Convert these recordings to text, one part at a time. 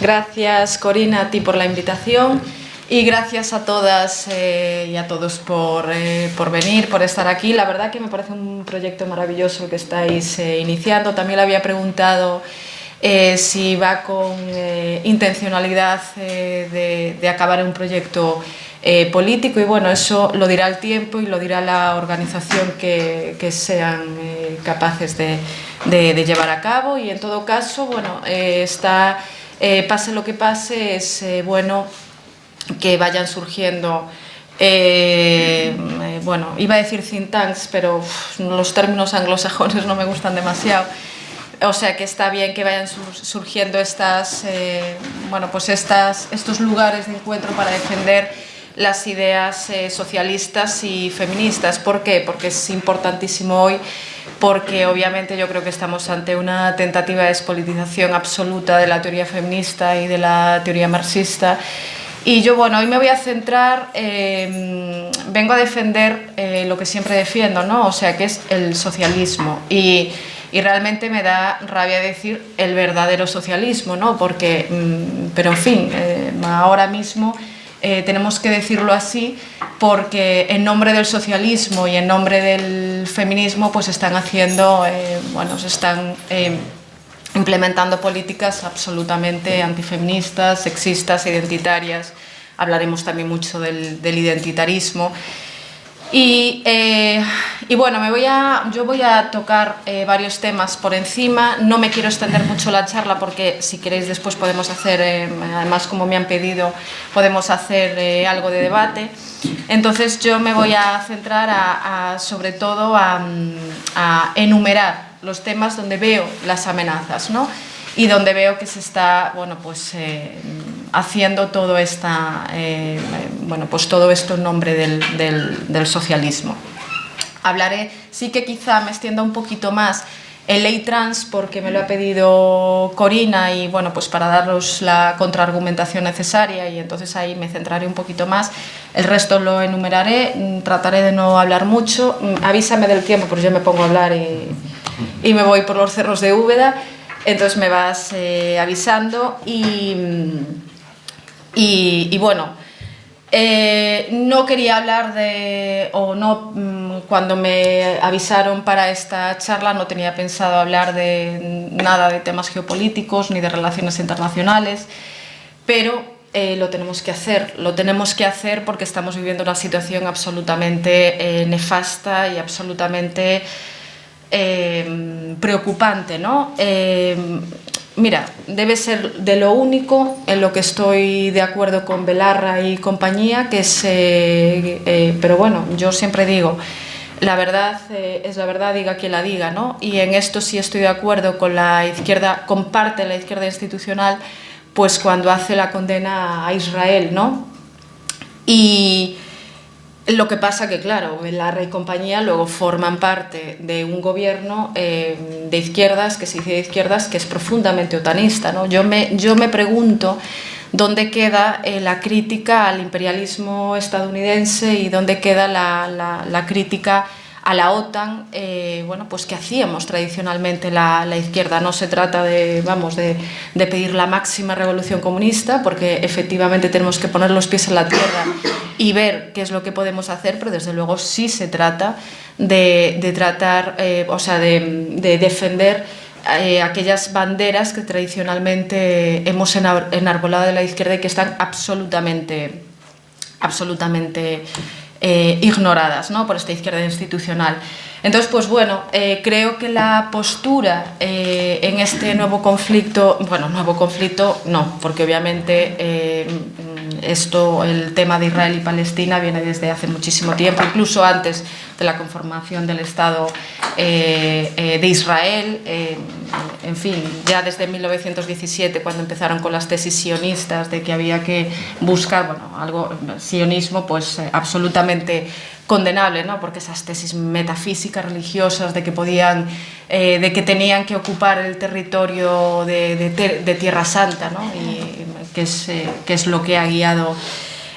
Gracias, Corina, a ti por la invitación y gracias a todas y a todos por venir, por estar aquí. La verdad que me parece un proyecto maravilloso que estáis iniciando. También le había preguntado si va con intencionalidad de acabar en un proyecto político, y bueno, eso lo dirá el tiempo y lo dirá la organización que sean capaces de llevar a cabo. Y en todo caso, bueno, pase lo que pase, es bueno que vayan surgiendo, bueno, iba a decir think tanks, pero los términos anglosajones no me gustan demasiado. O sea que está bien que vayan surgiendo estos lugares de encuentro para defender las ideas socialistas y feministas. ¿Por qué? Porque es importantísimo hoy, porque obviamente yo creo que estamos ante una tentativa de despolitización absoluta de la teoría feminista y de la teoría marxista. Y yo, bueno, hoy me voy a centrar, vengo a defender lo que siempre defiendo, ¿no? O sea, que es el socialismo. Y realmente me da rabia decir el verdadero socialismo, ¿no? Porque, pero en fin, ahora mismo tenemos que decirlo así, porque en nombre del socialismo y en nombre del feminismo pues están haciendo, se están implementando políticas absolutamente antifeministas, sexistas, identitarias. Hablaremos también mucho del identitarismo. Y bueno, yo voy a tocar varios temas por encima. No me quiero extender mucho la charla porque si queréis después podemos hacer, además como me han pedido, podemos hacer algo de debate. Entonces yo me voy a centrar sobre todo a enumerar los temas donde veo las amenazas, ¿no? Y donde veo que se está, bueno, pues haciendo todo esto en nombre del socialismo. Hablaré, sí que quizá me extienda un poquito más en ley trans porque me lo ha pedido Corina y bueno, pues para daros la contraargumentación necesaria, y entonces ahí me centraré un poquito más. El resto lo enumeraré, trataré de no hablar mucho. Avísame del tiempo porque yo me pongo a hablar y me voy por los cerros de Úbeda. Entonces me vas avisando y bueno, no quería hablar cuando me avisaron para esta charla no tenía pensado hablar de nada de temas geopolíticos ni de relaciones internacionales, pero lo tenemos que hacer porque estamos viviendo una situación absolutamente nefasta y absolutamente preocupante, ¿no? Mira, debe ser de lo único en lo que estoy de acuerdo con Belarra y compañía, que es, pero bueno, yo siempre digo, la verdad es la verdad, diga quien la diga, ¿no? Y en esto sí estoy de acuerdo con la izquierda, comparte la izquierda institucional, pues cuando hace la condena a Israel, ¿no? Y lo que pasa que, claro, Belarra y compañía luego forman parte de un gobierno de izquierdas, que se dice de izquierdas, que es profundamente otanista, ¿no? Yo me pregunto dónde queda la crítica al imperialismo estadounidense y dónde queda la crítica a la OTAN, bueno, pues que hacíamos tradicionalmente la izquierda. No se trata de pedir la máxima revolución comunista, porque efectivamente tenemos que poner los pies en la tierra y ver qué es lo que podemos hacer, pero desde luego sí se trata de defender aquellas banderas que tradicionalmente hemos enarbolado de la izquierda y que están absolutamente ignoradas, ¿no?, por esta izquierda institucional. Entonces, pues bueno, creo que la postura en este nuevo conflicto no, porque obviamente el tema de Israel y Palestina viene desde hace muchísimo tiempo, incluso antes de la conformación del Estado de Israel, en fin, ya desde 1917, cuando empezaron con las tesis sionistas de que había que buscar, sionismo pues absolutamente condenable, ¿no?, porque esas tesis metafísicas religiosas de que tenían que ocupar el territorio de Tierra Santa, ¿no?, y que es lo que ha guiado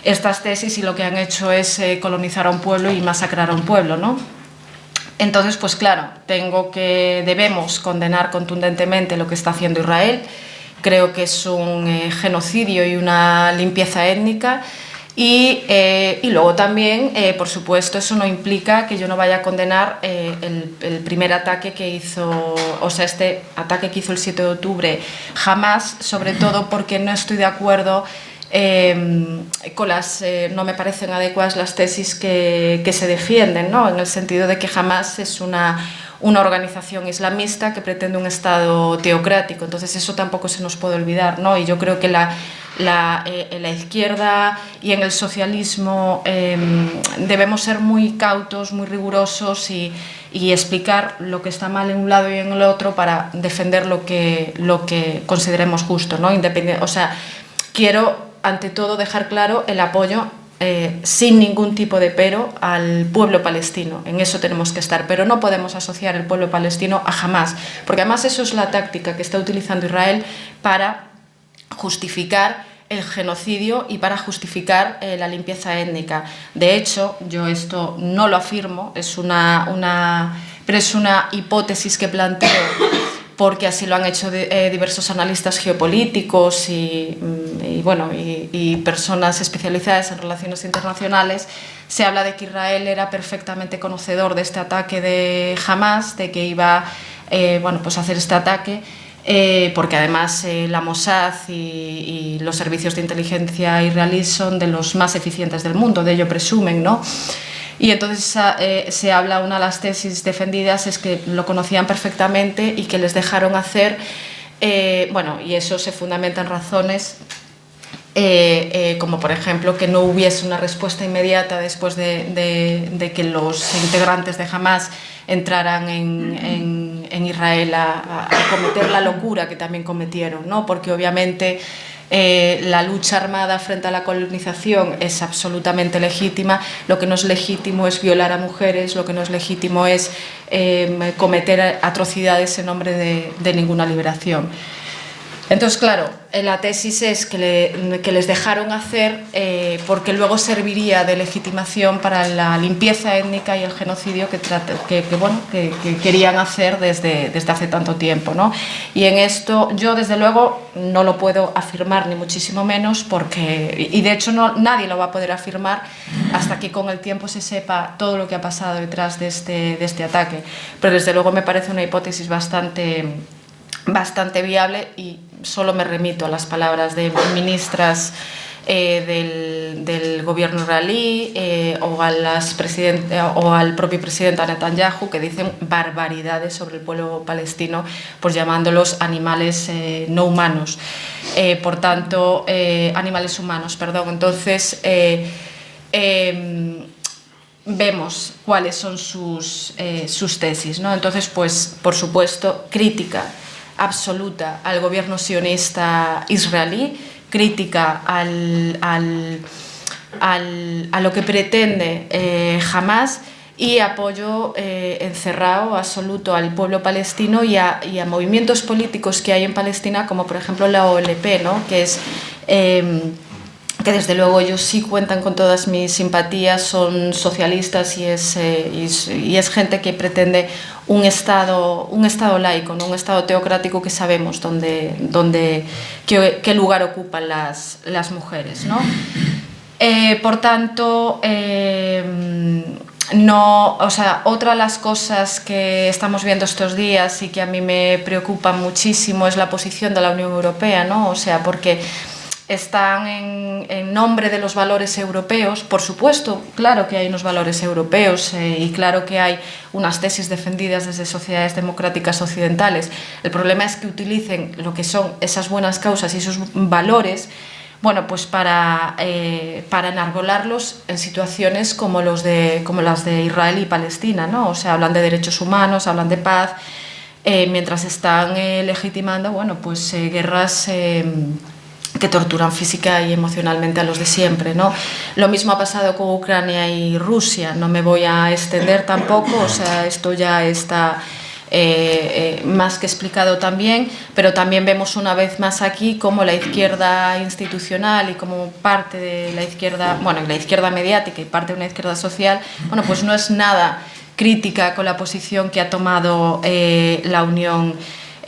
estas tesis, y lo que han hecho es colonizar a un pueblo y masacrar a un pueblo, ¿no? Entonces, pues claro, debemos condenar contundentemente lo que está haciendo Israel, creo que es un genocidio y una limpieza étnica. Y luego también, por supuesto, eso no implica que yo no vaya a condenar el primer ataque que hizo, o sea, este ataque que hizo el 7 de octubre Hamás, sobre todo porque no estoy de acuerdo con las, no me parecen adecuadas las tesis que se defienden, ¿no? En el sentido de que Hamás es una organización islamista que pretende un Estado teocrático, entonces eso tampoco se nos puede olvidar, ¿no? Y yo creo que en la izquierda y en el socialismo debemos ser muy cautos, muy rigurosos y explicar lo que está mal en un lado y en el otro para defender lo que consideremos justo, ¿no? O sea, quiero ante todo dejar claro el apoyo sin ningún tipo de pero al pueblo palestino, en eso tenemos que estar, pero no podemos asociar el pueblo palestino a Hamás, porque además eso es la táctica que está utilizando Israel para justificar el genocidio y para justificar la limpieza étnica. De hecho, yo esto no lo afirmo, pero es una hipótesis que planteo porque así lo han hecho diversos analistas geopolíticos y personas especializadas en relaciones internacionales. Se habla de que Israel era perfectamente conocedor de este ataque de Hamás, de que iba a hacer este ataque, porque además la Mossad y los servicios de inteligencia israelíes son de los más eficientes del mundo, de ello presumen, ¿no? Y entonces se habla, una de las tesis defendidas es que lo conocían perfectamente y que les dejaron hacer, y eso se fundamenta en razones como por ejemplo que no hubiese una respuesta inmediata después de que los integrantes de Hamás entraran en Israel a cometer la locura que también cometieron, ¿no? Porque obviamente la lucha armada frente a la colonización es absolutamente legítima. Lo que no es legítimo es violar a mujeres, lo que no es legítimo es cometer atrocidades en nombre de ninguna liberación. Entonces, claro, la tesis es que les dejaron hacer porque luego serviría de legitimación para la limpieza étnica y el genocidio que querían hacer desde hace tanto tiempo, ¿no? Y en esto yo, desde luego, no lo puedo afirmar, ni muchísimo menos, y de hecho nadie lo va a poder afirmar hasta que con el tiempo se sepa todo lo que ha pasado detrás de este ataque. Pero desde luego me parece una hipótesis bastante viable y solo me remito a las palabras de ministras del gobierno israelí o al propio presidente Netanyahu, que dicen barbaridades sobre el pueblo palestino, pues llamándolos animales no humanos, por tanto, animales humanos, perdón. Entonces, vemos cuáles son sus tesis, ¿no? Entonces, pues, por supuesto, crítica absoluta al gobierno sionista israelí, crítica a lo que pretende Hamás, y apoyo encerrado absoluto al pueblo palestino y a movimientos políticos que hay en Palestina, como por ejemplo la OLP, ¿no? Que desde luego ellos sí cuentan con todas mis simpatías, son socialistas y es gente que pretende un Estado laico, ¿no? Un Estado teocrático, que sabemos qué lugar ocupan las mujeres, ¿no? Por tanto, otra de las cosas que estamos viendo estos días y que a mí me preocupa muchísimo es la posición de la Unión Europea, ¿no? O sea, porque están en nombre de los valores europeos. Por supuesto, claro que hay unos valores europeos y claro que hay unas tesis defendidas desde sociedades democráticas occidentales. El problema es que utilicen lo que son esas buenas causas y esos valores, pues para enarbolarlos en situaciones como las de Israel y Palestina, ¿no? O sea, hablan de derechos humanos, hablan de paz, mientras están legitimando, guerras que torturan física y emocionalmente a los de siempre, ¿no? Lo mismo ha pasado con Ucrania y Rusia, no me voy a extender tampoco, o sea, esto ya está más que explicado también, pero también vemos una vez más aquí cómo la izquierda institucional y como parte de la izquierda, la izquierda mediática y parte de una izquierda social, pues no es nada crítica con la posición que ha tomado la Unión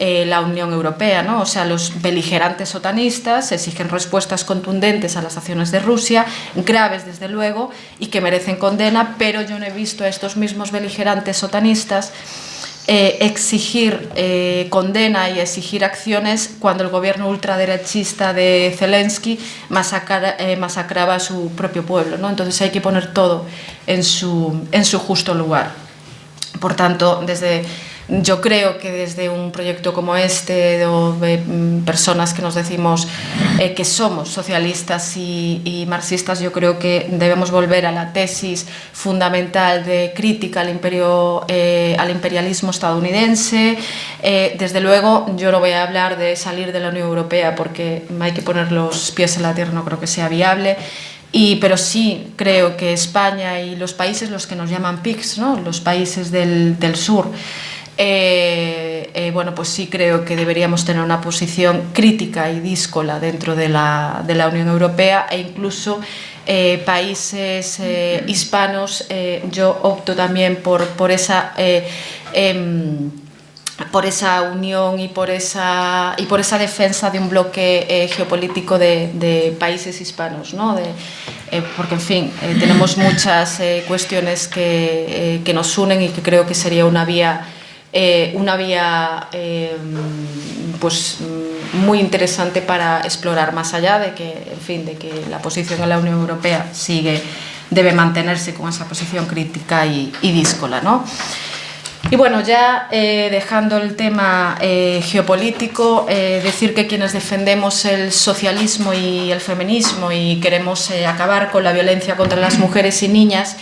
la Unión Europea, ¿no? O sea, los beligerantes otanistas exigen respuestas contundentes a las acciones de Rusia, graves desde luego, y que merecen condena, pero yo no he visto a estos mismos beligerantes otanistas exigir condena y exigir acciones cuando el gobierno ultraderechista de Zelensky masacraba a su propio pueblo, ¿no? Entonces hay que poner todo en su justo lugar. Por tanto, yo creo que desde un proyecto como este, o personas que nos decimos que somos socialistas y marxistas, yo creo que debemos volver a la tesis fundamental de crítica al imperialismo estadounidense. Desde luego, yo no voy a hablar de salir de la Unión Europea porque hay que poner los pies en la tierra, no creo que sea viable. Pero sí creo que España y los países, los que nos llaman PIGS, ¿no? Los países del sur, bueno, pues sí creo que deberíamos tener una posición crítica y díscola dentro de la Unión Europea, e incluso países hispanos. Yo opto también por esa unión y por esa defensa de un bloque geopolítico de países hispanos, ¿no? Porque, en fin, tenemos muchas cuestiones que nos unen y que creo que sería una vía pues muy interesante para explorar, más allá de que, en fin, de que la posición de la Unión Europea debe mantenerse con esa posición crítica y díscola, ¿no? Y bueno, ya dejando el tema geopolítico, decir que quienes defendemos el socialismo y el feminismo y queremos acabar con la violencia contra las mujeres y niñas,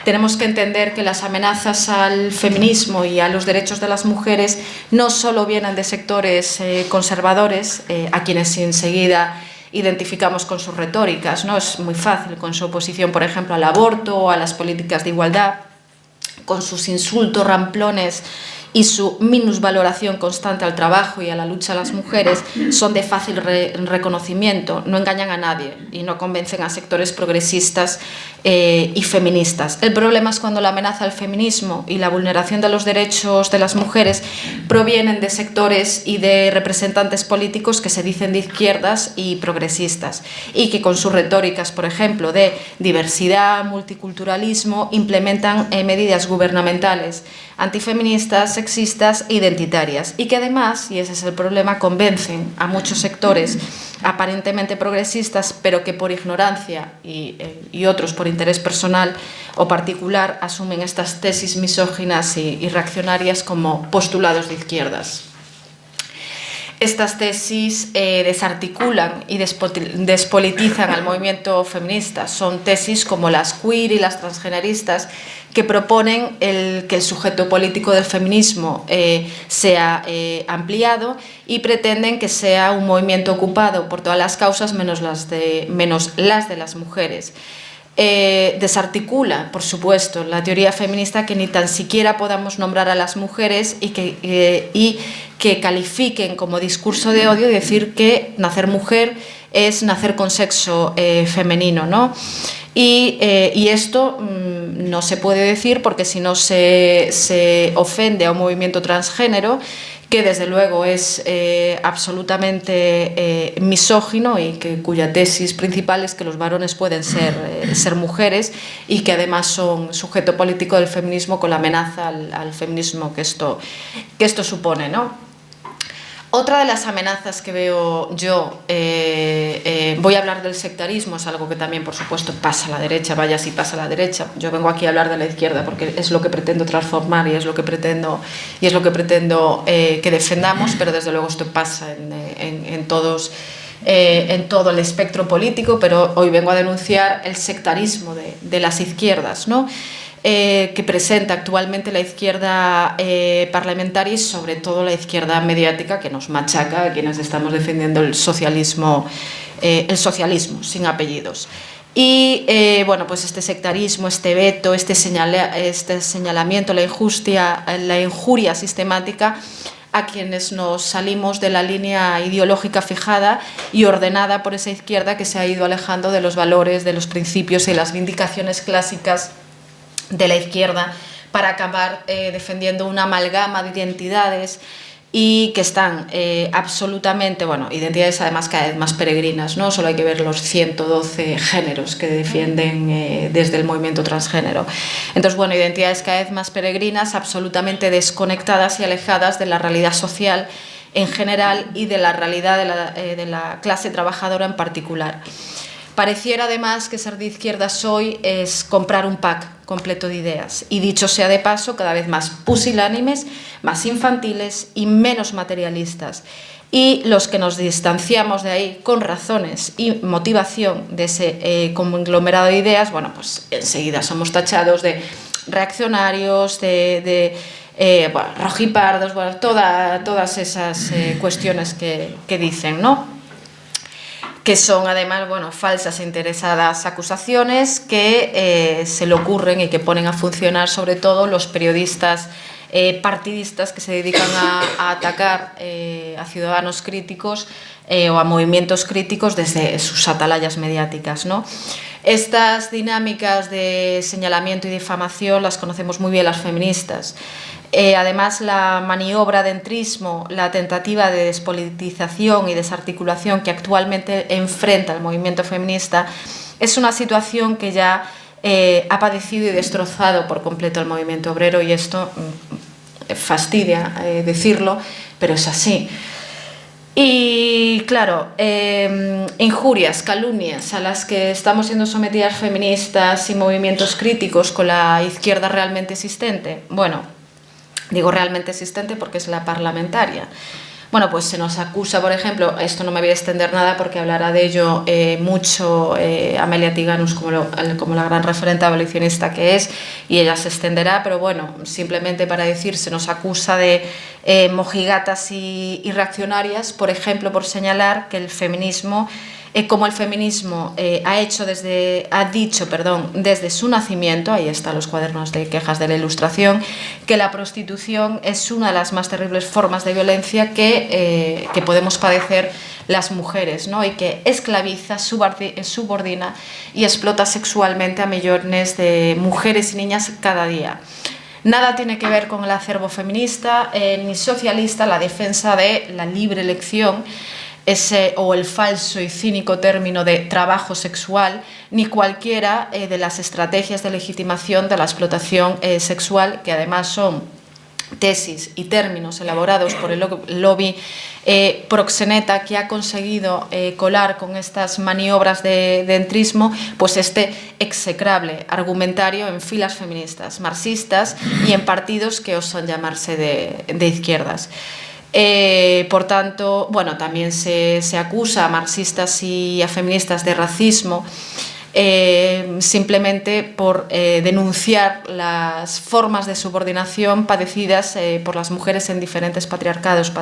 tenemos que entender que las amenazas al feminismo y a los derechos de las mujeres no solo vienen de sectores conservadores, a quienes enseguida identificamos con sus retóricas, ¿no? Es muy fácil, con su oposición, por ejemplo, al aborto o a las políticas de igualdad, con sus insultos ramplones y su minusvaloración constante al trabajo y a la lucha de las mujeres, son de fácil reconocimiento, no engañan a nadie y no convencen a sectores progresistas y feministas. El problema es cuando la amenaza al feminismo y la vulneración de los derechos de las mujeres provienen de sectores y de representantes políticos que se dicen de izquierdas y progresistas y que con sus retóricas, por ejemplo, de diversidad, multiculturalismo, implementan medidas gubernamentales antifeministas, sexistas e identitarias, y que además, y ese es el problema, convencen a muchos sectores aparentemente progresistas, pero que por ignorancia y otros por interés personal o particular asumen estas tesis misóginas y reaccionarias como postulados de izquierdas. Estas tesis desarticulan y despolitizan al movimiento feminista. Son tesis como las queer y las transgeneristas, que proponen que el sujeto político del feminismo sea ampliado y pretenden que sea un movimiento ocupado por todas las causas menos las de las mujeres. Desarticula, por supuesto, la teoría feminista, que ni tan siquiera podamos nombrar a las mujeres y que califiquen como discurso de odio decir que nacer mujer es nacer con sexo femenino, ¿no? Y esto no se puede decir porque si no se ofende a un movimiento transgénero, que desde luego es absolutamente misógino y cuya tesis principal es que los varones pueden ser mujeres y que además son sujeto político del feminismo, con la amenaza al feminismo que esto supone, ¿no? Otra de las amenazas que veo yo, voy a hablar del sectarismo, es algo que también, por supuesto, pasa a la derecha, vaya si pasa a la derecha. Yo vengo aquí a hablar de la izquierda porque es lo que pretendo transformar y es lo que pretendo que defendamos, pero desde luego esto pasa en todo el espectro político, pero hoy vengo a denunciar el sectarismo de las izquierdas, ¿no? Que presenta actualmente la izquierda parlamentaria y sobre todo la izquierda mediática, que nos machaca a quienes estamos defendiendo el socialismo sin apellidos. Y bueno, pues este sectarismo, este veto, este señalamiento, la injuria sistemática a quienes nos salimos de la línea ideológica fijada y ordenada por esa izquierda que se ha ido alejando de los valores, de los principios y las vindicaciones clásicas de la izquierda, para acabar defendiendo una amalgama de identidades y que están absolutamente, bueno, identidades además cada vez más peregrinas, ¿no? Solo hay que ver los 112 géneros que defienden desde el movimiento transgénero. Entonces, bueno, identidades cada vez más peregrinas, absolutamente desconectadas y alejadas de la realidad social en general y de la realidad de la clase trabajadora en particular. Pareciera además que ser de izquierdas hoy es comprar un pack completo de ideas y, dicho sea de paso, cada vez más pusilánimes, más infantiles y menos materialistas. Y los que nos distanciamos de ahí con razones y motivación de ese conglomerado de ideas, bueno, pues enseguida somos tachados de reaccionarios, bueno, rojipardos, bueno, todas esas cuestiones que dicen, ¿no? Que son además, bueno, falsas e interesadas acusaciones que se le ocurren y que ponen a funcionar sobre todo los periodistas partidistas que se dedican a atacar a ciudadanos críticos o a movimientos críticos desde sus atalayas mediáticas, ¿no? Estas dinámicas de señalamiento y difamación las conocemos muy bien las feministas. Además, la maniobra de entrismo, la tentativa de despolitización y desarticulación que actualmente enfrenta el movimiento feminista es una situación que ya ha padecido y destrozado por completo el movimiento obrero, y esto fastidia decirlo, pero es así. Y claro, injurias, calumnias a las que estamos siendo sometidas feministas y movimientos críticos con la izquierda realmente existente, bueno, digo realmente existente porque es la parlamentaria. Bueno, pues se nos acusa, por ejemplo, esto no me voy a extender nada porque hablará de ello mucho Amelia Tiganus como la gran referente abolicionista que es, y ella se extenderá, pero bueno, simplemente para decir, se nos acusa de mojigatas y reaccionarias, por ejemplo, por señalar que el feminismo, como el feminismo ha dicho desde su nacimiento, ahí están los cuadernos de quejas de la Ilustración, que la prostitución es una de las más terribles formas de violencia que podemos padecer las mujeres, ¿no? Y que esclaviza, subordina y explota sexualmente a millones de mujeres y niñas cada día. Nada tiene que ver con el acervo feminista ni socialista, la defensa de la libre elección, o el falso y cínico término de trabajo sexual, ni cualquiera de las estrategias de legitimación de la explotación sexual, que además son tesis y términos elaborados por el lobby proxeneta, que ha conseguido colar con estas maniobras de entrismo pues este execrable argumentario en filas feministas, marxistas y en partidos que osan llamarse de izquierdas. Por tanto, bueno, también se acusa a marxistas y a feministas de racismo simplemente por denunciar las formas de subordinación padecidas por las mujeres en diferentes patriarcados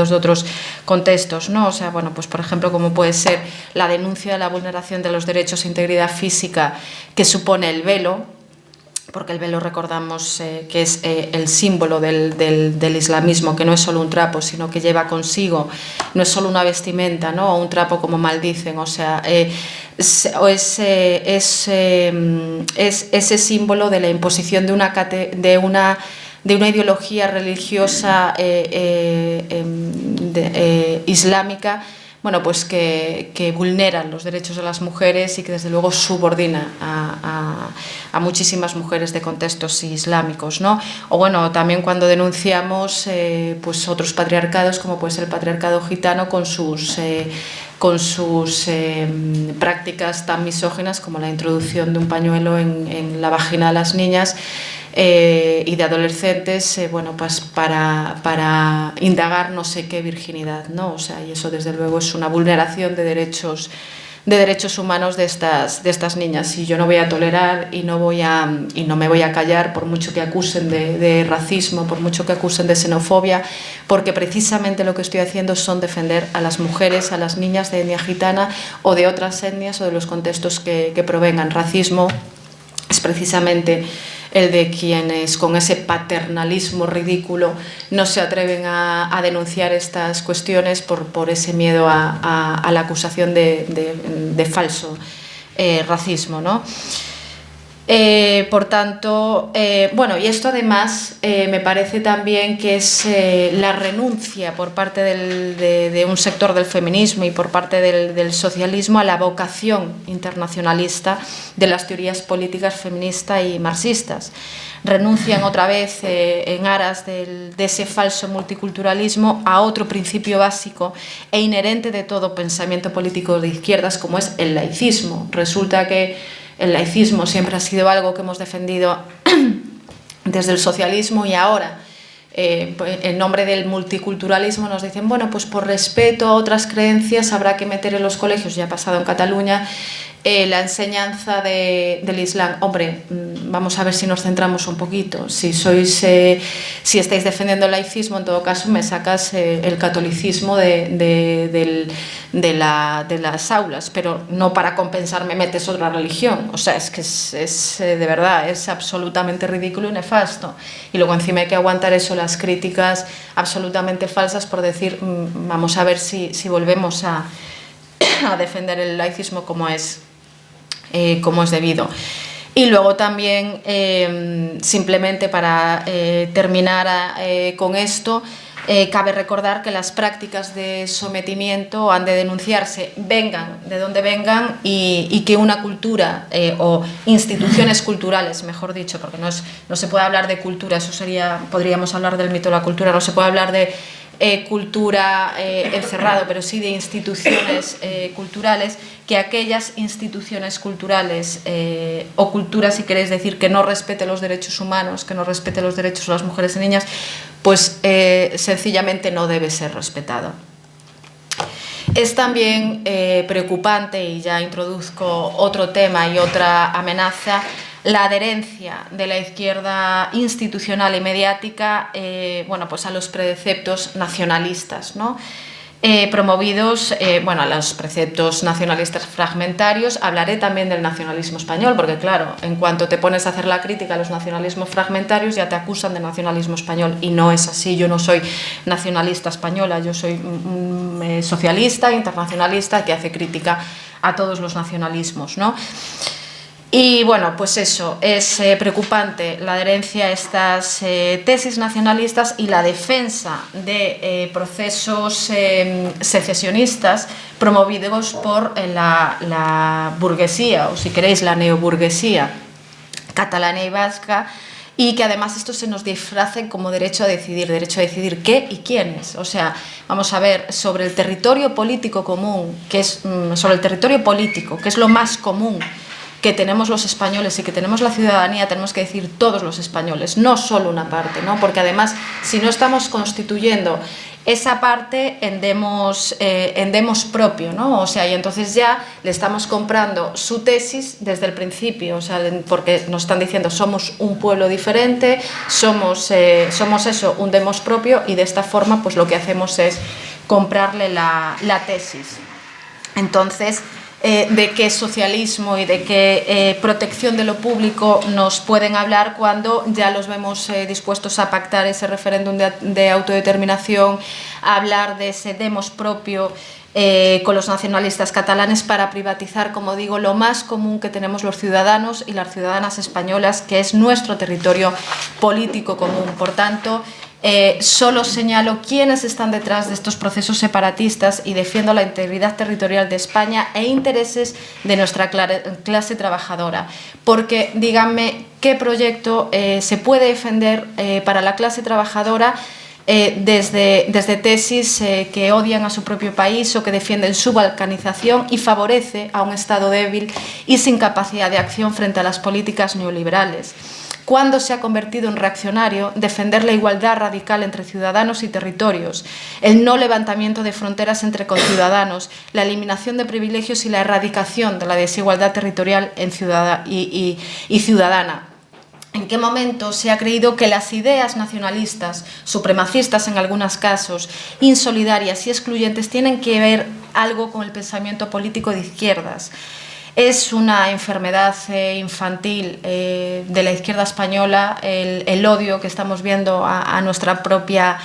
de otros contextos, ¿no? O sea, bueno, pues por ejemplo, como puede ser la denuncia de la vulneración de los derechos e integridad física que supone el velo, porque el velo recordamos que es el símbolo del islamismo, que no es solo un trapo, sino que lleva consigo, no es solo una vestimenta, ¿no? O un trapo como maldicen, o sea, es ese símbolo de la imposición de una ideología religiosa islámica, bueno, pues que vulneran los derechos de las mujeres y que desde luego subordina a muchísimas mujeres de contextos islámicos, ¿no? O bueno, también cuando denunciamos pues otros patriarcados, como puede ser el patriarcado gitano con sus prácticas tan misóginas como la introducción de un pañuelo en la vagina de las niñas y de adolescentes, bueno, pues para indagar no sé qué virginidad, ¿no? O sea, y eso desde luego es una vulneración de derechos humanos de estas niñas, y yo no voy a tolerar y no me voy a callar por mucho que acusen de racismo, por mucho que acusen de xenofobia, porque precisamente lo que estoy haciendo son defender a las mujeres, a las niñas de etnia gitana o de otras etnias o de los contextos que provengan. Racismo es precisamente el de quienes con ese paternalismo ridículo no se atreven a denunciar estas cuestiones por ese miedo a la acusación de falso racismo, ¿no? Por tanto, bueno, y esto además me parece también que es la renuncia por parte de un sector del feminismo y por parte del socialismo a la vocación internacionalista de las teorías políticas feministas y marxistas. Renuncian otra vez en aras de ese falso multiculturalismo a otro principio básico e inherente de todo pensamiento político de izquierdas, como es el laicismo. Resulta que el laicismo siempre ha sido algo que hemos defendido desde el socialismo y ahora, en nombre del multiculturalismo, nos dicen, bueno, pues por respeto a otras creencias habrá que meter en los colegios, ya ha pasado en Cataluña, la enseñanza del Islam. Hombre, vamos a ver si nos centramos un poquito. Si estáis defendiendo el laicismo, en todo caso me sacas el catolicismo de las aulas, pero no para compensar me metes otra religión. O sea, es que es de verdad, es absolutamente ridículo y nefasto. Y luego encima hay que aguantar eso, las críticas absolutamente falsas por decir, vamos a ver si volvemos a defender el laicismo como es debido. Y luego también, simplemente para terminar con esto, cabe recordar que las prácticas de sometimiento han de denunciarse, vengan de donde vengan, y que una cultura o instituciones culturales, mejor dicho, porque no se puede hablar de cultura, eso podríamos hablar del mito de la cultura, no se puede hablar de cultura encerrado, pero sí de instituciones culturales, que aquellas instituciones culturales o cultura, si queréis decir, que no respete los derechos humanos, que no respete los derechos de las mujeres y niñas, pues sencillamente no debe ser respetado. Es también preocupante, y ya introduzco otro tema y otra amenaza, la adherencia de la izquierda institucional y mediática bueno, pues a los preceptos nacionalistas, ¿no? Promovidos bueno, a los preceptos nacionalistas fragmentarios. Hablaré también del nacionalismo español, porque claro, en cuanto te pones a hacer la crítica a los nacionalismos fragmentarios ya te acusan de nacionalismo español, y no es así. Yo no soy nacionalista española, yo soy socialista, internacionalista, que hace crítica a todos los nacionalismos, ¿no? Y bueno, pues eso, es preocupante la adherencia a estas tesis nacionalistas y la defensa de procesos secesionistas promovidos por la burguesía, o si queréis la neoburguesía catalana y vasca, y que además esto se nos disfrace como derecho a decidir qué y quiénes. O sea, vamos a ver, sobre el territorio político común, sobre el territorio político, que es lo más común que tenemos los españoles y que tenemos la ciudadanía, tenemos que decir todos los españoles, no solo una parte, ¿no? Porque además, si no estamos constituyendo esa parte en demos propio, ¿no? O sea, y entonces ya le estamos comprando su tesis desde el principio, o sea, porque nos están diciendo somos un pueblo diferente, somos eso, un demos propio, y de esta forma pues lo que hacemos es comprarle la tesis. Entonces, de qué socialismo y de qué protección de lo público nos pueden hablar cuando ya los vemos dispuestos a pactar ese referéndum de autodeterminación, a hablar de ese demos propio con los nacionalistas catalanes para privatizar, como digo, lo más común que tenemos los ciudadanos y las ciudadanas españolas, que es nuestro territorio político común. Por tanto, solo señalo quiénes están detrás de estos procesos separatistas y defiendo la integridad territorial de España e intereses de nuestra clase trabajadora. Porque, díganme, ¿qué proyecto se puede defender para la clase trabajadora desde tesis que odian a su propio país o que defienden su balcanización y favorece a un Estado débil y sin capacidad de acción frente a las políticas neoliberales? ¿Cuándo se ha convertido en reaccionario defender la igualdad radical entre ciudadanos y territorios, el no levantamiento de fronteras entre conciudadanos, la eliminación de privilegios y la erradicación de la desigualdad territorial y ciudadana? ¿En qué momento se ha creído que las ideas nacionalistas, supremacistas en algunos casos, insolidarias y excluyentes tienen que ver algo con el pensamiento político de izquierdas? Es una enfermedad infantil de la izquierda española el odio que estamos viendo a nuestra propia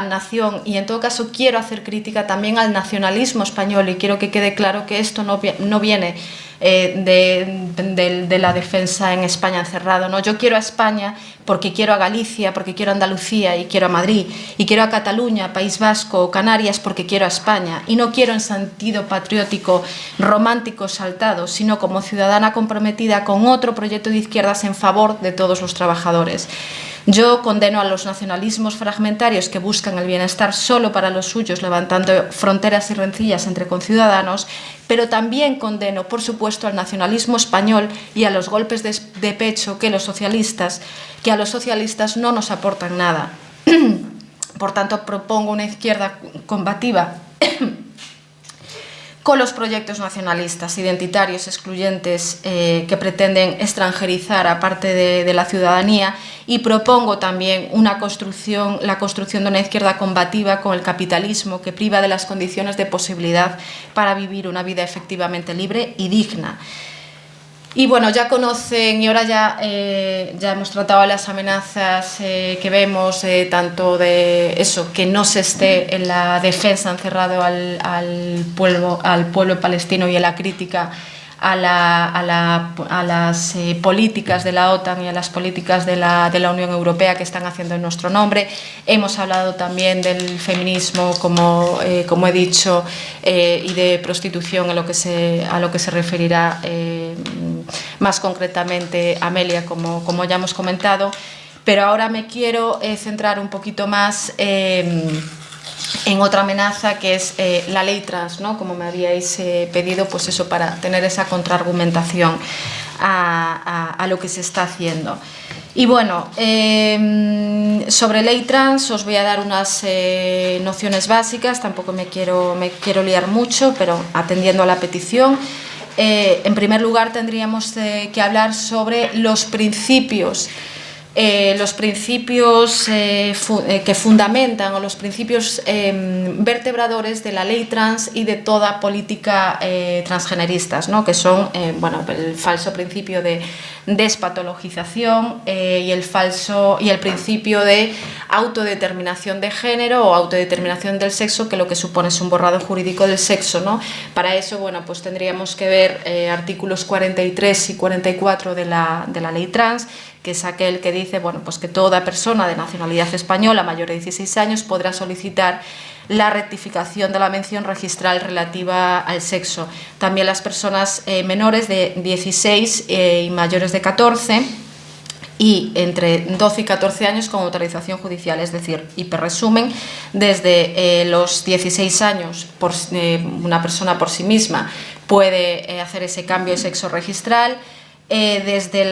nación, y en todo caso quiero hacer crítica también al nacionalismo español y quiero que quede claro que esto no viene de la defensa en España encerrado, ¿no? Yo quiero a España porque quiero a Galicia, porque quiero a Andalucía y quiero a Madrid, y quiero a Cataluña, País Vasco o Canarias porque quiero a España, y no quiero en sentido patriótico, romántico, saltado, sino como ciudadana comprometida con otro proyecto de izquierdas en favor de todos los trabajadores. Yo condeno a los nacionalismos fragmentarios que buscan el bienestar solo para los suyos, levantando fronteras y rencillas entre conciudadanos, pero también condeno, por supuesto, al nacionalismo español y a los golpes de pecho que a los socialistas no nos aportan nada. Por tanto, propongo una izquierda combativa con los proyectos nacionalistas, identitarios, excluyentes, que pretenden extranjerizar a parte de la ciudadanía, y propongo también la construcción de una izquierda combativa con el capitalismo que priva de las condiciones de posibilidad para vivir una vida efectivamente libre y digna. Y bueno, ya conocen, y ahora ya hemos tratado las amenazas que vemos, tanto de eso, que no se esté en la defensa encerrado al pueblo palestino, y en la crítica a las políticas de la OTAN y a las políticas de la Unión Europea que están haciendo en nuestro nombre. Hemos hablado también del feminismo, como he dicho, y de prostitución, a lo que se referirá más concretamente Amelia, como ya hemos comentado. Pero ahora me quiero centrar un poquito más en otra amenaza, que es la ley trans, ¿no? Como me habíais pedido, pues eso, para tener esa contraargumentación a lo que se está haciendo. Y bueno, sobre ley trans os voy a dar unas nociones básicas, tampoco me quiero liar mucho, pero atendiendo a la petición. En primer lugar, tendríamos que hablar sobre los principios que fundamentan, o los principios vertebradores de la ley trans y de toda política transgeneristas, ¿no? Que son el falso principio de despatologización y el principio de autodeterminación de género o autodeterminación del sexo, que lo que supone es un borrado jurídico del sexo, ¿no? Para eso, pues tendríamos que ver artículos 43 y 44 de la ley trans, que es aquel que dice pues que toda persona de nacionalidad española mayor de 16 años podrá solicitar la rectificación de la mención registral relativa al sexo. También las personas menores de 16 y mayores de 14, y entre 12 y 14 años con autorización judicial, es decir, hiperresumen, desde los 16 años una persona por sí misma puede hacer ese cambio de sexo registral. Desde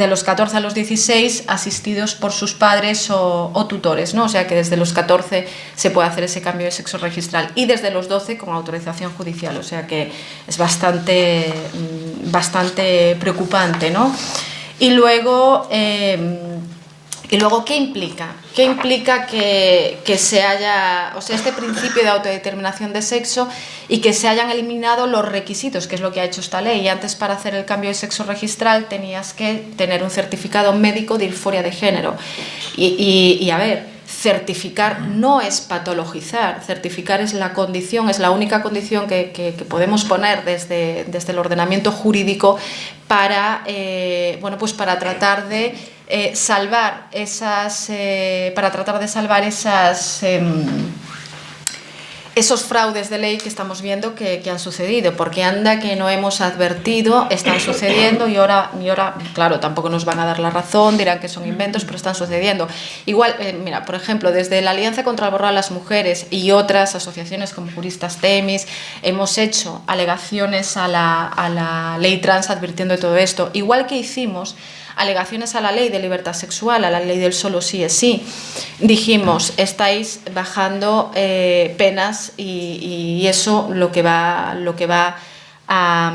los 14 a los 16 asistidos por sus padres o tutores, ¿no? O sea que desde los 14 se puede hacer ese cambio de sexo registral, y desde los 12 con autorización judicial, o sea que es bastante preocupante, ¿no? Y luego, ¿qué implica? ¿Qué implica que se haya, este principio de autodeterminación de sexo, y que se hayan eliminado los requisitos, que es lo que ha hecho esta ley? Y antes, para hacer el cambio de sexo registral, tenías que tener un certificado médico de disforia de género. Y a ver, certificar no es patologizar, certificar es la condición, es la única condición que podemos poner desde el ordenamiento jurídico para tratar de salvar esos fraudes de ley que estamos viendo que han sucedido, porque anda que no hemos advertido, están sucediendo, y ahora, claro, tampoco nos van a dar la razón, dirán que son inventos, pero están sucediendo. Igual, mira, por ejemplo, desde la Alianza contra el Borrado de las Mujeres y otras asociaciones como Juristas Temis, hemos hecho alegaciones a la ley trans advirtiendo de todo esto, igual que hicimos alegaciones a la ley de libertad sexual, a la ley del solo sí es sí. Dijimos, estáis bajando penas, y eso lo que va a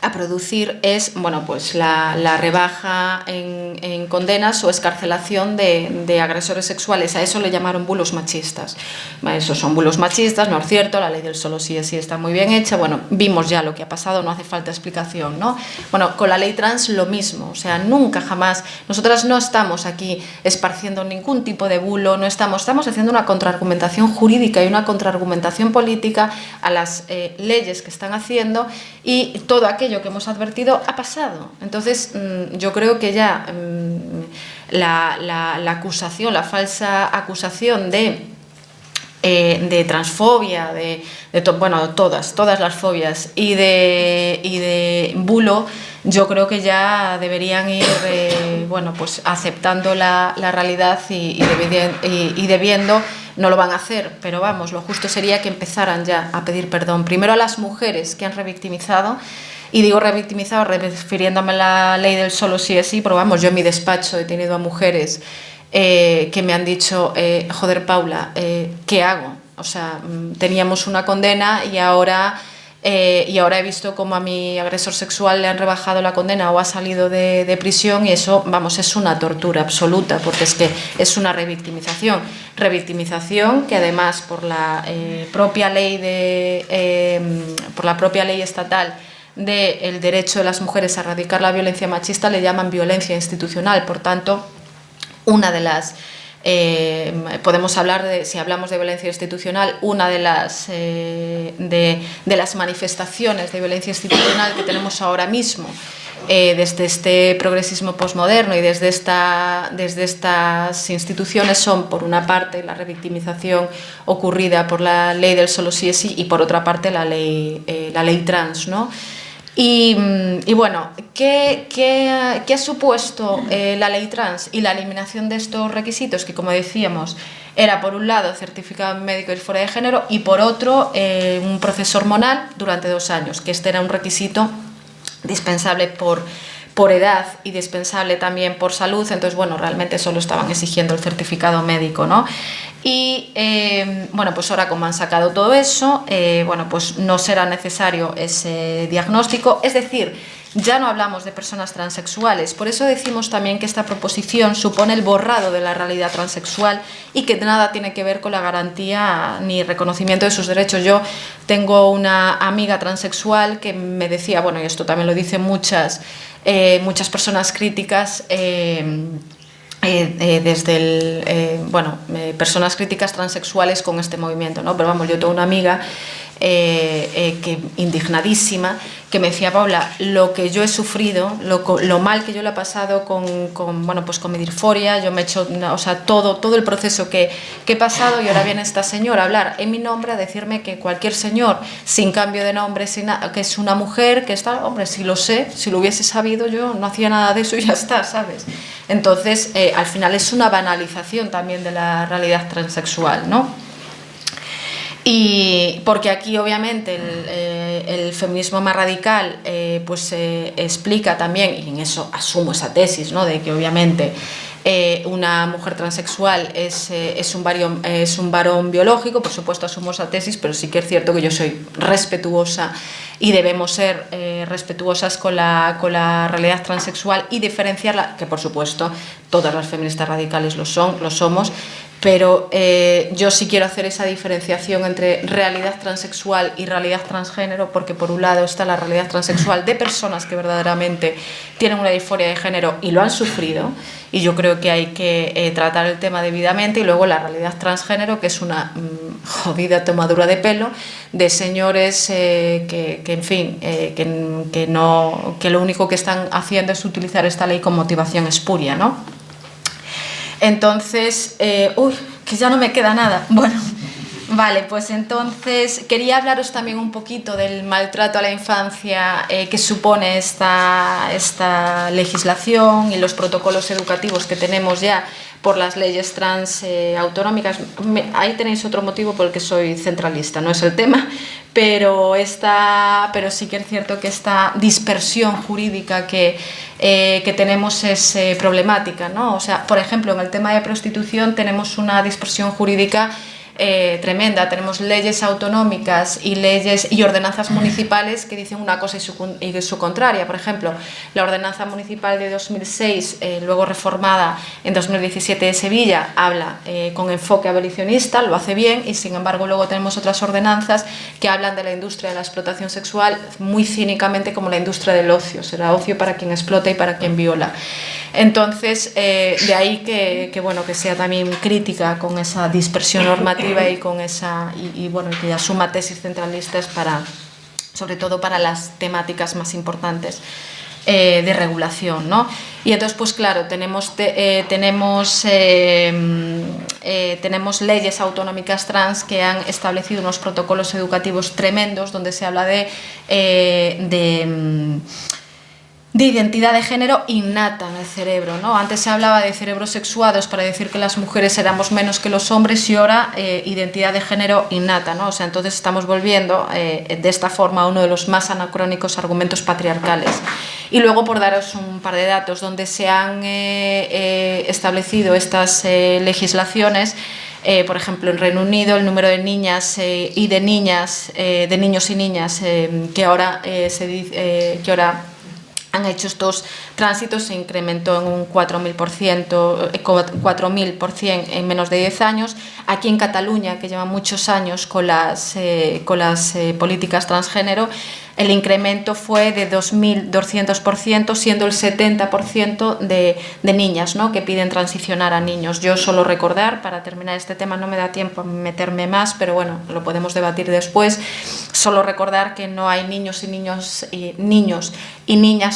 a producir es, bueno, pues la rebaja en condenas o excarcelación de agresores sexuales. A eso le llamaron bulos machistas. Esos son bulos machistas, no es cierto, la ley del solo sí es sí está muy bien hecha. Bueno, vimos ya lo que ha pasado, no hace falta explicación, ¿no? Bueno, con la ley trans lo mismo, o sea, nunca jamás, nosotras no estamos aquí esparciendo ningún tipo de bulo, no estamos haciendo una contraargumentación jurídica y una contraargumentación política a las leyes que están haciendo, y todo aquello que hemos advertido ha pasado. Entonces, yo creo que ya la acusación, la falsa acusación de transfobia, bueno, todas las fobias y de bulo, yo creo que ya deberían ir bueno, pues aceptando la realidad y debiendo. No lo van a hacer, pero vamos, lo justo sería que empezaran ya a pedir perdón. Primero a las mujeres que han revictimizado, y digo revictimizado refiriéndome a la ley del solo sí es sí, pero vamos, yo en mi despacho he tenido a mujeres que me han dicho, joder, Paula, ¿qué hago? O sea, teníamos una condena y ahora he visto cómo a mi agresor sexual le han rebajado la condena o ha salido de prisión, y eso, vamos, es una tortura absoluta, porque es que es una revictimización que además por la propia ley estatal del derecho de las mujeres a erradicar la violencia machista le llaman violencia institucional. Por tanto, una de las podemos hablar si hablamos de violencia institucional, una de las manifestaciones de violencia institucional que tenemos ahora mismo desde este progresismo posmoderno y desde estas instituciones son, por una parte, la revictimización ocurrida por la ley del solo sí es sí, y por otra parte la ley trans, ¿no? Y bueno, ¿qué ha supuesto la ley trans y la eliminación de estos requisitos? Que, como decíamos, era por un lado certificado médico y fuera de género, y por otro un proceso hormonal durante 2 años, que este era un requisito dispensable por edad y dispensable también por salud. Entonces, bueno, realmente solo estaban exigiendo el certificado médico, ¿no? Y bueno, pues ahora, como han sacado todo eso, bueno, pues no será necesario ese diagnóstico, es decir, ya no hablamos de personas transexuales. Por eso decimos también que esta proposición supone el borrado de la realidad transexual y que nada tiene que ver con la garantía ni reconocimiento de sus derechos. Yo tengo una amiga transexual que me decía, bueno, y esto también lo dicen muchas personas críticas, personas críticas transexuales con este movimiento, ¿no? Pero vamos, yo tengo una amiga que indignadísima, que me decía, Paula, lo que yo he sufrido, lo mal que yo le he pasado con mi disforia, yo me he hecho, o sea, todo el proceso que he pasado, y ahora viene esta señora a hablar en mi nombre, a decirme que cualquier señor sin cambio de nombre, que es una mujer, que está, hombre, si lo sé, si lo hubiese sabido yo no hacía nada de eso y ya está, ¿sabes? Entonces, al final es una banalización también de la realidad transexual, ¿no? Y porque aquí, obviamente, el feminismo más radical explica también, y en eso asumo esa tesis, ¿no?, de que obviamente una mujer transexual es un varón biológico. Por supuesto asumo esa tesis, pero sí que es cierto que yo soy respetuosa y debemos ser respetuosas con la realidad transexual y diferenciarla, que por supuesto todas las feministas radicales lo somos, pero yo sí quiero hacer esa diferenciación entre realidad transexual y realidad transgénero, porque por un lado está la realidad transexual de personas que verdaderamente tienen una disforia de género y lo han sufrido, y yo creo que hay que tratar el tema debidamente, y luego la realidad transgénero, que es una jodida tomadura de pelo de señores que lo único que están haciendo es utilizar esta ley con motivación espuria, ¿no? Entonces, que ya no me queda nada. Bueno, vale, pues entonces quería hablaros también un poquito del maltrato a la infancia que supone esta legislación y los protocolos educativos que tenemos ya por las leyes trans autonómicas. Ahí tenéis otro motivo por el que soy centralista, no es el tema, pero sí que es cierto que esta dispersión jurídica que tenemos es problemática, ¿no? O sea, por ejemplo, en el tema de prostitución tenemos una dispersión jurídica tremenda. Tenemos leyes autonómicas y leyes y ordenanzas municipales que dicen una cosa y su contraria. Por ejemplo, la ordenanza municipal de 2006, luego reformada en 2017 de Sevilla, habla con enfoque abolicionista, lo hace bien, y sin embargo luego tenemos otras ordenanzas que hablan de la industria de la explotación sexual muy cínicamente como la industria del ocio. Será ocio para quien explota y para quien viola. Entonces, de ahí que bueno, que sea también crítica con esa dispersión normativa y con esa bueno, que asuma tesis centralistas sobre todo para las temáticas más importantes de regulación, ¿no? Y entonces, pues claro, tenemos leyes autonómicas trans que han establecido unos protocolos educativos tremendos donde se habla de identidad de género innata en el cerebro, ¿no? Antes se hablaba de cerebros sexuados para decir que las mujeres éramos menos que los hombres, y ahora identidad de género innata, ¿no? O sea, entonces estamos volviendo de esta forma a uno de los más anacrónicos argumentos patriarcales. Y luego, por daros un par de datos, donde se han establecido estas legislaciones, por ejemplo, en Reino Unido el número de niñas y de niños y niñas que ahora han hecho estos tránsitos se incrementó en un 4.000% en menos de 10 años. Aquí en Cataluña, que lleva muchos años con las políticas transgénero, el incremento fue de 2.200%, siendo el 70% de niñas, ¿no?, que piden transicionar a niños. Yo solo recordar, para terminar este tema, no me da tiempo a meterme más, pero bueno, lo podemos debatir después, solo recordar que no hay niños y niñas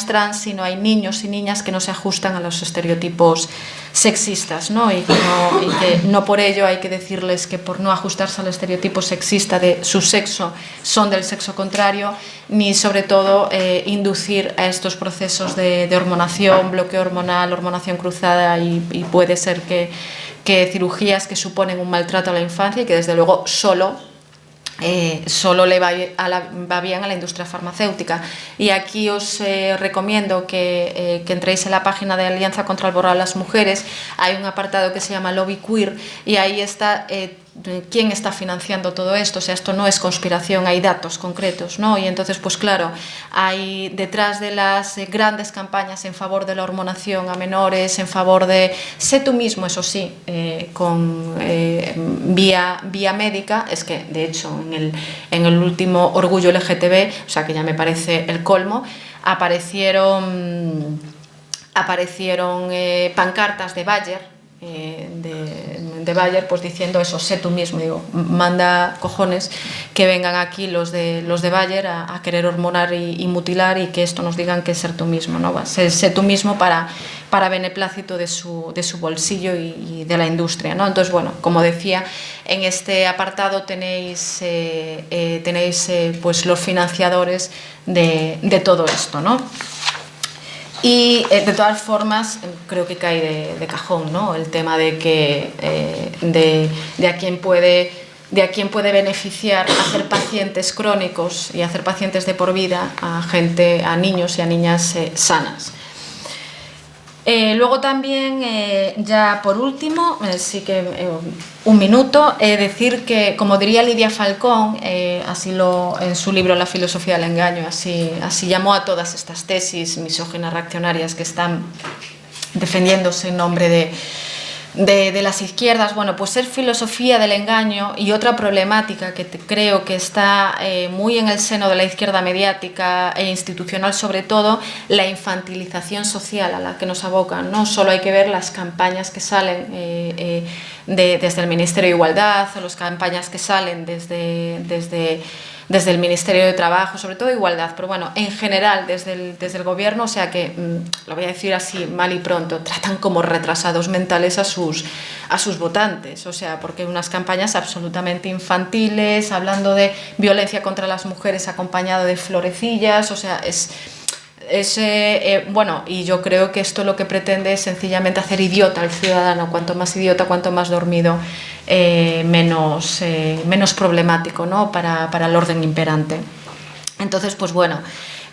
trans, sino hay niños y niñas que no se ajustan a los estereotipos sexistas, ¿no? Y que no por ello hay que decirles que por no ajustarse al estereotipo sexista de su sexo son del sexo contrario, ni sobre todo inducir a estos procesos de hormonación, bloqueo hormonal, hormonación cruzada, y puede ser que cirugías que suponen un maltrato a la infancia y que desde luego solo le va bien a la industria farmacéutica. Y aquí os recomiendo que entréis en la página de Alianza contra el Aborto a las Mujeres. Hay un apartado que se llama Lobby Queer y ahí está quién está financiando todo esto. O sea, esto no es conspiración, hay datos concretos, ¿no? Y entonces, pues claro, hay detrás de las grandes campañas en favor de la hormonación a menores, en favor de sé tú mismo, eso sí, con vía médica. Es que de hecho en el último Orgullo LGTB, o sea que ya me parece el colmo, aparecieron pancartas de Bayer, de Bayer, pues diciendo eso, sé tú mismo. Digo, manda cojones que vengan aquí los de Bayer a querer hormonar y mutilar, y que esto nos digan que es ser tú mismo, ¿no? Sé tú mismo para beneplácito de su bolsillo y de la industria, ¿no? Entonces, bueno, como decía, en este apartado tenéis pues los financiadores de todo esto, ¿no? Y de todas formas creo que cae de cajón, ¿no?, el tema de que de a quién puede beneficiar hacer pacientes crónicos y hacer pacientes de por vida a niños y a niñas sanas. Luego también, ya por último, sí que un minuto, decir que, como diría Lidia Falcón, en su libro La filosofía del engaño, así llamó a todas estas tesis misóginas reaccionarias que están defendiéndose en nombre de las izquierdas. Bueno, pues es filosofía del engaño, y otra problemática que creo que está muy en el seno de la izquierda mediática e institucional, sobre todo, la infantilización social a la que nos abocan, ¿no? Solo hay que ver las campañas que salen desde el Ministerio de Igualdad, o las campañas que salen desde el Ministerio de Trabajo, sobre todo Igualdad, pero bueno, en general desde el Gobierno. O sea que, lo voy a decir así mal y pronto, tratan como retrasados mentales a sus votantes. O sea, porque hay unas campañas absolutamente infantiles, hablando de violencia contra las mujeres acompañado de florecillas. O sea, bueno, y yo creo que esto lo que pretende es sencillamente hacer idiota al ciudadano. Cuanto más idiota, cuanto más dormido, menos problemático, ¿no?, para el orden imperante. Entonces, pues bueno,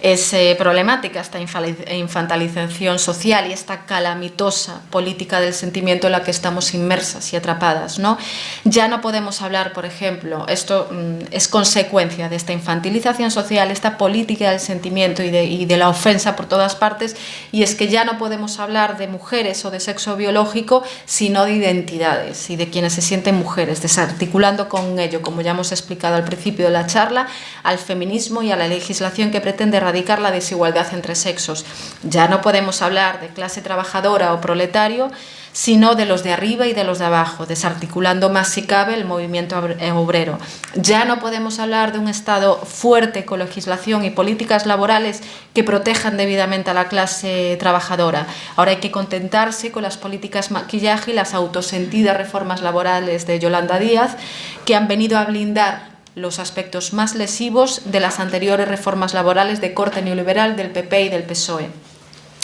es problemática esta infantilización social y esta calamitosa política del sentimiento en la que estamos inmersas y atrapadas, ¿no? Ya no podemos hablar, por ejemplo, esto es consecuencia de esta infantilización social, esta política del sentimiento y de la ofensa por todas partes, y es que ya no podemos hablar de mujeres o de sexo biológico, sino de identidades y de quienes se sienten mujeres, desarticulando con ello, como ya hemos explicado al principio de la charla, al feminismo y a la legislación que pretende erradicar la desigualdad entre sexos. Ya no podemos hablar de clase trabajadora o proletario, sino de los de arriba y de los de abajo, desarticulando más si cabe el movimiento obrero. Ya no podemos hablar de un Estado fuerte con legislación y políticas laborales que protejan debidamente a la clase trabajadora. Ahora hay que contentarse con las políticas maquillaje y las autosentidas reformas laborales de Yolanda Díaz, que han venido a blindar los aspectos más lesivos de las anteriores reformas laborales de corte neoliberal del PP y del PSOE.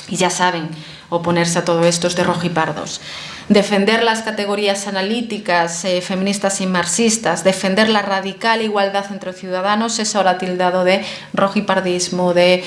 Y ya saben, oponerse a todo esto es de rojipardos. Defender las categorías analíticas, feministas y marxistas, defender la radical igualdad entre ciudadanos es ahora tildado de rojipardismo, de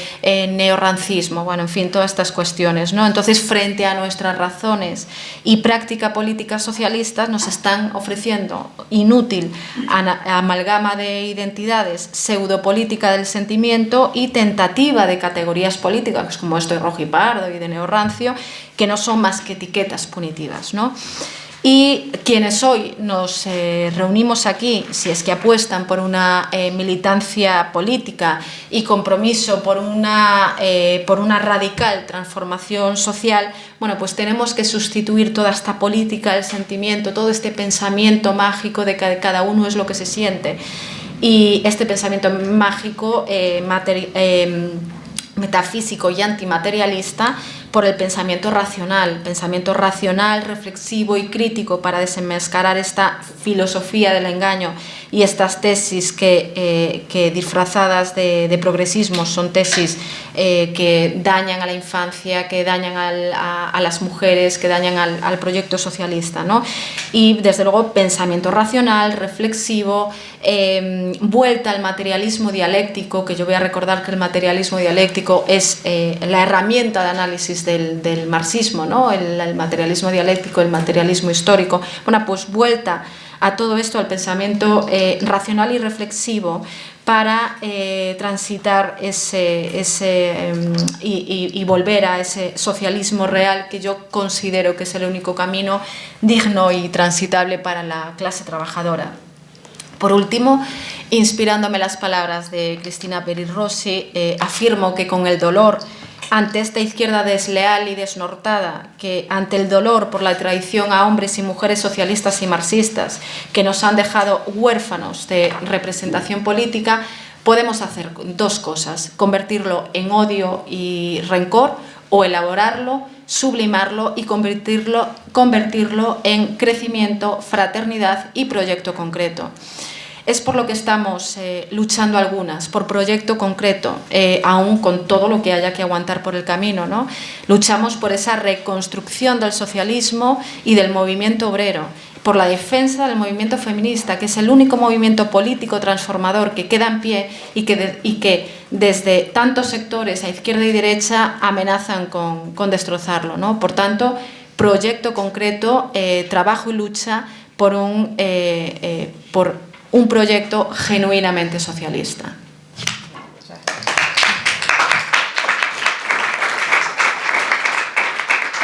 neorrancismo, bueno, en fin, todas estas cuestiones, ¿no? Entonces, frente a nuestras razones y práctica política socialistas, nos están ofreciendo inútil amalgama de identidades, pseudopolítica del sentimiento y tentativa de categorías políticas, como esto de rojipardo y de neorrancio, que no son más que etiquetas punitivas, ¿no? Y quienes hoy nos reunimos aquí, si es que apuestan por una militancia política y compromiso por una radical transformación social, bueno, pues tenemos que sustituir toda esta política del sentimiento, todo este pensamiento mágico de que cada uno es lo que se siente. Y este pensamiento mágico, metafísico y antimaterialista, por el pensamiento racional, reflexivo y crítico para desenmascarar esta filosofía del engaño y estas tesis que disfrazadas de progresismo son tesis que dañan a la infancia, que dañan a las mujeres, que dañan al proyecto socialista, ¿no? Y desde luego pensamiento racional, reflexivo, vuelta al materialismo dialéctico, que yo voy a recordar que el materialismo dialéctico es la herramienta de análisis del marxismo, ¿no? El materialismo dialéctico, el materialismo histórico. Bueno, pues vuelta a todo esto, al pensamiento racional y reflexivo, para transitar y volver a ese socialismo real que yo considero que es el único camino digno y transitable para la clase trabajadora. Por último, inspirándome las palabras de Cristina Peri Rossi, afirmo que con el dolor ante esta izquierda desleal y desnortada, que ante el dolor por la traición a hombres y mujeres socialistas y marxistas que nos han dejado huérfanos de representación política, podemos hacer dos cosas: convertirlo en odio y rencor, o elaborarlo, sublimarlo y convertirlo en crecimiento, fraternidad y proyecto concreto. Es por lo que estamos luchando algunas, por proyecto concreto, aún con todo lo que haya que aguantar por el camino, ¿no? Luchamos por esa reconstrucción del socialismo y del movimiento obrero, por la defensa del movimiento feminista, que es el único movimiento político transformador que queda en pie y que desde tantos sectores, a izquierda y derecha, amenazan con destrozarlo, ¿no? Por tanto, proyecto concreto, trabajo y lucha por un proyecto genuinamente socialista.